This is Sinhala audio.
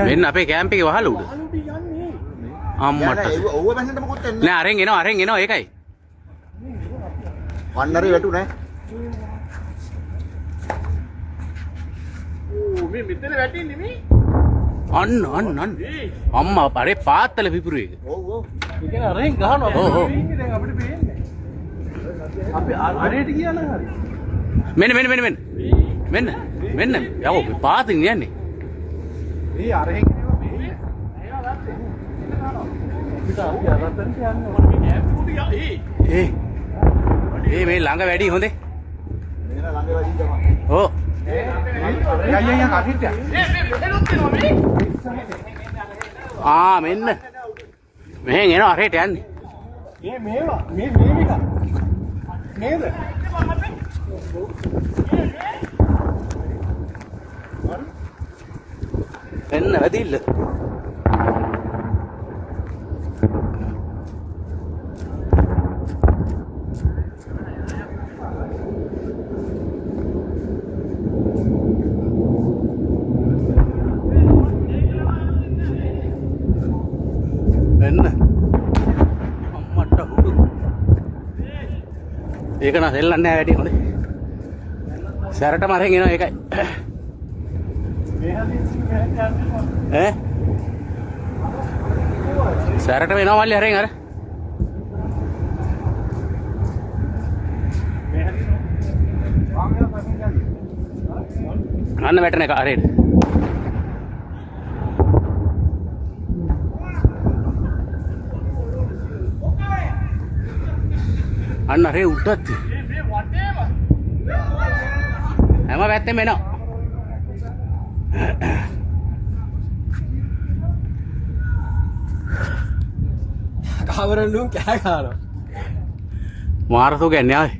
මෙන්න අපේ කැම්ප් එකේ වහල උඩ. අම්මට. ඔව්ව බැලන්න මොකුත් වෙන්නේ නෑ අරන් එනවා ඒකයි. වන්නරේ වැටුනේ. මේ මෙතන වැටින්නේ මේ. අන්න. අම්මා පරේ පාත්තල පිපුරු එක. ඔව් ඔව්. ඒ කියන්නේ අරෙන් ගහනවා. ඔව් ඔව්. දැන් අපිට පේන්නේ. අපි අරේට ගියා නම් හරි. මෙන්න. යවෝ පාතින් යන්නේ. ඒ අරෙන් කියනවා පේන්නේ. ඒවා ගත්තේ. අපිට අපි අරතන්ට යන්නේ. මේ කැම්ප් උඩ ඒ මේ ළඟ වැඩි හොඳේ. මේන ළඟ වැඩි තමයි. ඕ. මෙන්න. මෙහෙන් එනවා අරේට යන්නේ. මේ එක. නේද? මෙන්න වැඩිල්ල. මෙන්න අම්මට හුඩු ඒක නම් දෙල්ලන්නේ නැහැ වැඩි හොඳේ සැරටම අරන් එනවා ඒකයි ඈ සැරටම එනවා මල්ලි අරන් අර අන්න වැටෙන එක අරේට අන්න අරේ උඩත් හැම පැත්තෙම එනවා කවරලුම් කෑ ගන්නවා මාරතෝ කියන්නේ ආවේ